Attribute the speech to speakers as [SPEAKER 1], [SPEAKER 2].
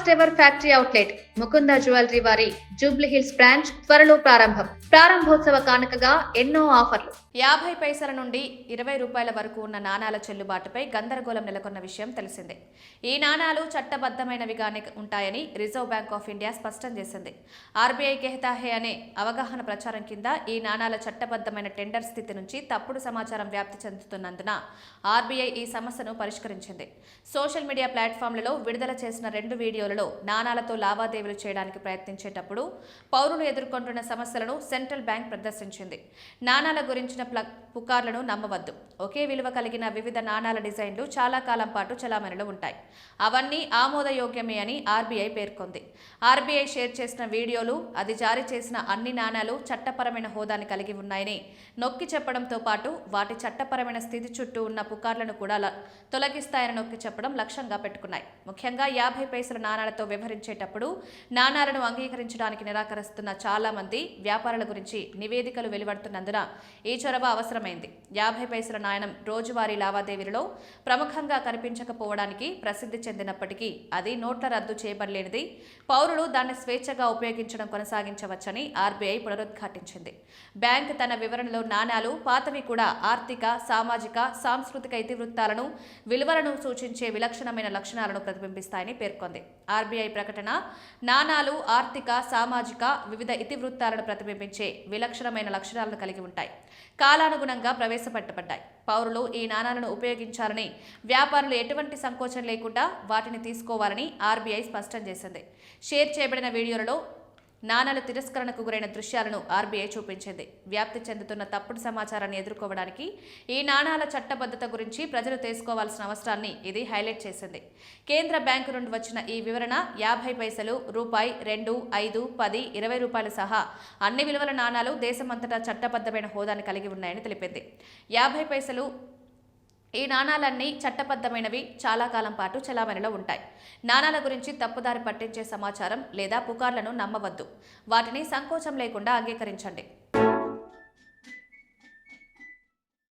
[SPEAKER 1] First ever factory outlet Mukunda jewellery వారి Jubilee hills branch త్వరలో ప్రారంభోత్సవ కానుకగా ఎన్నో ఆఫర్లు.
[SPEAKER 2] 50 పైసల నుండి 20 రూపాయల వరకు ఉన్న నాణాల చెల్లుబాటుపై గందరగోళం నెలకొన్న విషయం తెలిసిందే. ఈ నాణాలు చట్టబద్ధమైనవిగానే ఉంటాయని రిజర్వ్ బ్యాంక్ ఆఫ్ ఇండియా స్పష్టం చేసింది. ఆర్బీఐ కెహతా హే అనే అవగాహన ప్రచారం కింద ఈ నాణాల చట్టబద్ధమైన టెండర్ స్థితి నుంచి తప్పుడు సమాచారం వ్యాప్తి చెందుతున్నందున ఆర్బీఐ ఈ సమస్యను పరిష్కరించింది. సోషల్ మీడియా ప్లాట్ఫామ్లలో విడుదల చేసిన 2 వీడియోలలో నాణాలతో లావాదేవీలు చేయడానికి ప్రయత్నించేటప్పుడు పౌరులు ఎదుర్కొంటున్న సమస్యలను సెంట్రల్ బ్యాంక్ ప్రదర్శించింది. నాణాల గురించిన పుకార్లను నమ్మవద్దు. ఒకే విలువ కలిగిన వివిధ నాణాల డిజైన్లు చాలా కాలం పాటు చలామణిలో ఉంటాయి. అవన్నీ ఆమోదయోగ్యమే అని ఆర్బీఐ పేర్కొంది. ఆర్బీఐ షేర్ చేసిన వీడియోలు అది జారీ చేసిన అన్ని నాణాలు చట్టపరమైన హోదాని కలిగి ఉన్నాయని నొక్కి చెప్పడంతో పాటు వాటి చట్టపరమైన స్థితి చుట్టూ ఉన్న పుకార్లను కూడా తొలగిస్తాయని నొక్కి చెప్పడం లక్ష్యంగా పెట్టుకున్నాయి. ముఖ్యంగా 50 పైసల నాణాలతో వ్యవహరించేటప్పుడు నాణాలను అంగీకరించడానికి నిరాకరిస్తున్న చాలా మంది వ్యాపారుల గురించి నివేదికలు వెలువడుతున్నందున ఈ చొరవ అవసరమైంది. 50 పైసల నాణం రోజువారీ లావాదేవీలలో ప్రముఖంగా కనిపించకపోవడానికి ప్రసిద్ధి చెందినప్పటికీ అది నోట్ల రద్దు చేయబడలేనిది. పౌరులు దాన్ని స్వేచ్ఛగా ఉపయోగించడం కొనసాగించవచ్చని ఆర్బీఐ పునరుద్ఘాటించింది. బ్యాంక్ తన వివరణలో నాణాలు పాతవి కూడా ఆర్థిక, సామాజిక, సాంస్కృతిక ఇతివృత్తాలను, విలువలను సూచించే విలక్షణమైన లక్షణాలను ప్రతిబింబిస్తాయని పేర్కొంది. ఆర్బీఐ ప్రకటన నాణాలు ఆర్థిక, సామాజిక, వివిధ ఇతివృత్తాలను ప్రతిబింబించే విలక్షణమైన లక్షణాలను కలిగి ఉంటాయి. కాలానుగుణంగా ప్రవేశపెట్టబడ్డాయి. పౌరులు ఈ నాణాలను ఉపయోగించాలని, వ్యాపారులు ఎటువంటి సంకోచం లేకుండా వాటిని తీసుకోవాలని ఆర్బీఐ స్పష్టం చేసింది. షేర్ చేయబడిన వీడియోలలో నాణాలు తిరస్కరణకు గురైన దృశ్యాలను ఆర్బీఐ చూపించింది. వ్యాప్తి చెందుతున్న తప్పుడు సమాచారాన్ని ఎదుర్కోవడానికి ఈ నాణాల చట్టబద్ధత గురించి ప్రజలు తెలుసుకోవాల్సిన అవసరాన్ని ఇది హైలైట్ చేసింది. కేంద్ర బ్యాంకు నుండి వచ్చిన ఈ వివరణ 50 పైసలు, రూపాయి, 2, 5, 10, 20 రూపాయలు సహా అన్ని విలువల నాణాలు దేశమంతటా చట్టబద్ధమైన హోదాని కలిగి ఉన్నాయని తెలిపింది. 50 పైసలు ఈ నాణాలన్నీ చట్టబద్ధమైనవి, చాలా కాలం పాటు చలామణిలో ఉంటాయి. నాణాల గురించి తప్పుదారి పట్టించే సమాచారం లేదా పుకార్లను నమ్మవద్దు. వాటిని సంకోచం లేకుండా అంగీకరించండి.